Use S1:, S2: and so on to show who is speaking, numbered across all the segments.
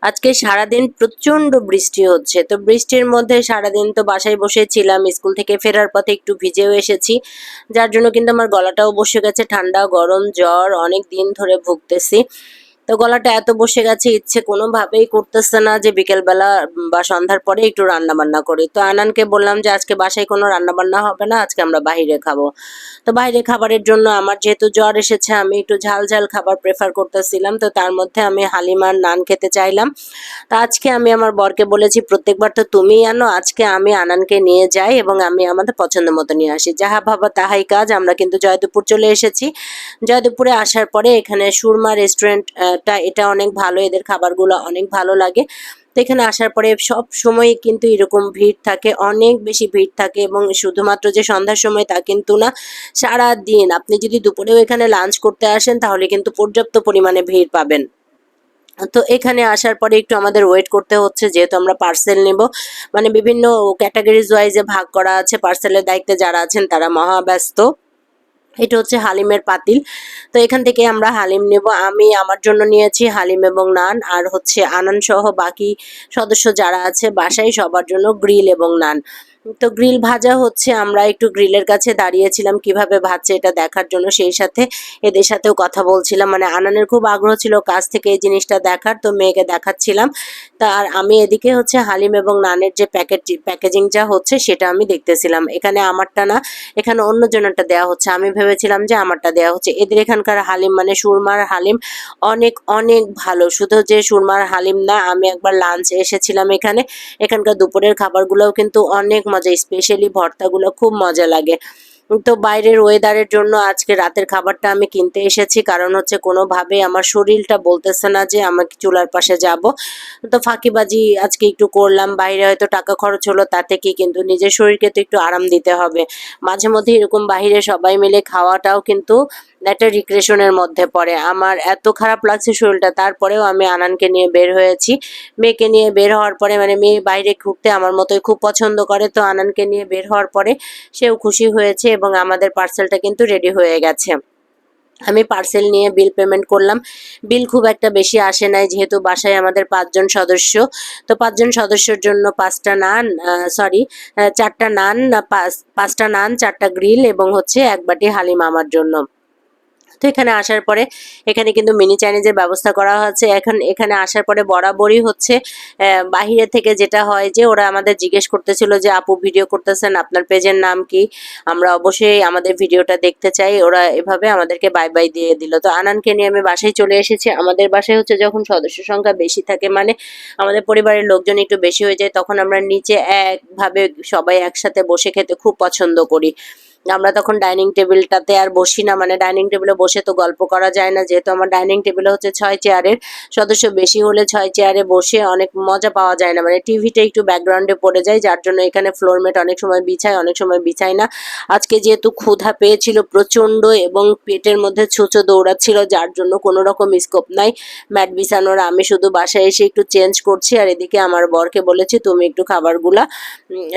S1: আজকে সারাদিন প্রচন্ড বৃষ্টি হচ্ছে, তো বৃষ্টির মধ্যে সারাদিন তো বাসায় বসে ছিলাম। স্কুল থেকে ফেরার পথে একটু ভিজেও এসেছি, যার জন্য কিন্তু আমার গলাটাও বসে গেছে। ঠান্ডা গরম জ্বর অনেক দিন ধরে ভুগতেছি। তো গলাটা এত বসে গেছে, ইচ্ছে কোনোভাবেই করতেছে না যে বিকেলবেলা বা সন্ধ্যার পরে একটু রান্না বান্না করি। তো আনানকে বললাম যে আজকে বাসায় কোনো রান্না বান্না হবে না, আজকে আমরা বাইরে খাবো। তো বাইরে খাবারের জন্য আমার যেহেতু জ্বর এসেছে, আমি একটু ঝাল ঝাল খাবার প্রেফার করতেছিলাম। তো তার মধ্যে আমি হালিমার নান খেতে চাইলাম। তা আজকে আমি আমার বরকে বলেছি, প্রত্যেকবার তো তুমিই আনো, আজকে আমি আনানকে নিয়ে যাই এবং আমি আমাদের পছন্দ মতো নিয়ে আসি। যাহা ভাবা তাহাই কাজ। আমরা কিন্তু জয়দেবপুর চলে এসেছি। জয়দেবপুরে আসার পরে এখানে সুরমা রেস্টুরেন্টটা এটা অনেক ভালো, এদের খাবারগুলো অনেক ভালো লাগে। তো এখানে আসার পরে সব সময় কিন্তু এরকম ভিড় থাকে, অনেক বেশি ভিড় থাকে, এবং শুধুমাত্র যে সন্ধ্যার সময় তা কিন্তু না, সারা দিন আপনি যদি দুপুরেও এখানে লাঞ্চ করতে আসেন তাহলে কিন্তু পর্যাপ্ত পরিমাণে ভিড় পাবেন। তো এখানে আসার পরে একটু আমাদের ওয়েট করতে হচ্ছে, যেহেতু আমরা পার্সেল নেব। মানে বিভিন্ন ক্যাটাগরিজ ওয়াইজে ভাগ করা আছে, পার্সেলের দায়িত্বে যারা আছেন তারা মহাব্যস্ত। এটা হচ্ছে হালিমের পাতিল। তো এখান থেকে আমরা হালিম নেব। আমি আমার জন্য নিয়েছি হালিম এবং নান, আর হচ্ছে আনান সহ বাকি সদস্য যারা আছে বাসায় সবার জন্য গ্রিল এবং নান। তো গ্রিল ভাজা হচ্ছে, আমরা একটু গ্রিলের কাছে দাঁড়িয়েছিলাম কিভাবে ভাজছে এটা দেখার জন্য, সেই সাথে এদের সাথেও কথা বলছিলাম। মানে আনানের খুব আগ্রহ ছিল কাছ থেকে এই জিনিসটা দেখার, তো মেয়েকে দেখাচ্ছিলাম। তা আর আমি এদিকে হচ্ছে হালিম এবং নানের যে প্যাকেজিং যা হচ্ছে সেটা আমি দেখতেছিলাম। এখানে আমারটা না, এখানে অন্য জনেরটা দেওয়া হচ্ছে। আমি ভেবেছিলাম যে আমারটা দেওয়া হচ্ছে। এদের এখানকার হালিম মানে সুরমার হালিম অনেক অনেক ভালো। শুধু যে সুরমার হালিম না, আমি একবার লাঞ্চে এসেছিলাম এখানে, এখানকার দুপুরের খাবারগুলোও কিন্তু অনেক মজা, স্পেশালি ভর্তাগুলো খুব মজা লাগে। তো বাইরের ওয়েদারের জন্য আজকে রাতের খাবারটা আমি কিনতে এসেছি, কারণ হচ্ছে কোনোভাবেই আমার শরীরটা বলতেছে না যে আমাকে চুলার পাশে যাব। তো ফাঁকিবাজি আজকে একটু করলাম, বাইরে হয়তো টাকা খরচ হলো তাতে কি, কিন্তু নিজের শরীরকে তো একটু আরাম দিতে হবে। মাঝে মধ্যে এরকম বাইরে সবাই মিলে খাওয়াটাও কিন্তু একটা রিক্রেশনের মধ্যে পড়ে। আমার এত খারাপ লাগছে শরীরটা, তারপরেও আমি আনানকে নিয়ে বের হয়েছি। মেয়েকে নিয়ে বের হওয়ার পরে, মানে মেয়ে বাইরে ঘুরতে আমার মতোই খুব পছন্দ করে, তো আনানকে নিয়ে বের হওয়ার পরে সেও খুশি হয়েছে এবং আমাদের পার্সেলটা কিন্তু রেডি হয়ে গেছে। আমি পার্সেল নিয়ে বিল পেমেন্ট করলাম। বিল খুব একটা বেশি আসে নাই, যেহেতু বাসায় আমাদের 5 জন সদস্য। তো 5 জন সদস্যের জন্য 5টা নান, সরি 4টা নান, 5টা নান, 4টা গ্রিল এবং হচ্ছে 1 বাটি হালিম আমার জন্য। তো এখানে আসার পরে এখানে কিন্তু মিনি চাইনিজের ব্যবস্থা করা হচ্ছে। এখানে আসার পরে বরাবরই হচ্ছে বাহিরে থেকে যেটা হয় যে ওরা আমাদের জিজ্ঞেস করতেছিল যে আপু ভিডিও করতেছেন, আপনার পেজের নাম কি, আমরা অবশ্যই আমাদের ভিডিওটা দেখতে চাই। ওরা এভাবে আমাদেরকে বাই বাই দিয়ে দিল। তো আনানকে নিয়ে আমি বাসায় চলে এসেছি। আমাদের বাসায় হচ্ছে যখন সদস্য সংখ্যা বেশি থাকে, মানে আমাদের পরিবারের লোকজন একটু বেশি হয়ে যায়, তখন আমরা নিচে একভাবে সবাই একসাথে বসে খেতে খুব পছন্দ করি। আমরা তখন ডাইনিং টেবিলটাতে আর বসি না, মানে ডাইনিং টেবিলে বসে তো গল্প করা যায় না, যেহেতু আমার ডাইনিং টেবিলে হচ্ছে 6 চেয়ারের, সদস্য বেশি হলে 6 চেয়ারে বসে অনেক মজা পাওয়া যায় না, মানে টিভিটা একটু ব্যাকগ্রাউন্ডে পড়ে যায়, যার জন্য এখানে ফ্লোরমেট অনেক সময় বিছায়, অনেক সময় বিছায় না। আজকে যেহেতু ক্ষুধা পেয়েছিল প্রচণ্ড এবং পেটের মধ্যে ছুঁচো দৌড়াচ্ছিল, যার জন্য কোনো রকম স্কোপ নাই ম্যাট বিছানোর। আমি শুধু বাসায় এসে একটু চেঞ্জ করছি, আর এদিকে আমার বরকে বলেছি তুমি একটু খাবারগুলা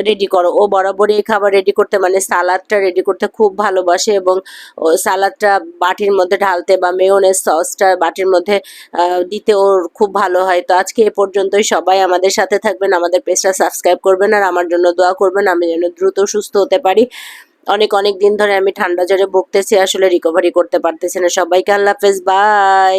S1: রেডি করো। ও বরাবরই এই খাবার রেডি করতে, মানে সালাদটা রেডি করতে খুব ভালোবাসে, এবং সালাদটা বাটির মধ্যে ঢালতে বা মেয়োনেজ সসটা বাটির মধ্যে দিতে ওর খুব ভালো হয়। তো আজকে এ পর্যন্তই। সবাই আমাদের সাথে থাকবেন, আমাদের পেজটা সাবস্ক্রাইব করবেন, আর আমার জন্য দোয়া করবেন, আমি যেন দ্রুত সুস্থ হতে পারি। অনেক অনেক দিন ধরে আমি ঠান্ডা জ্বরে ভুগতেছি, আসলে রিকভারি করতে পারতেছি না। সবাইকে আল্লাহ হাফেজ, বাই।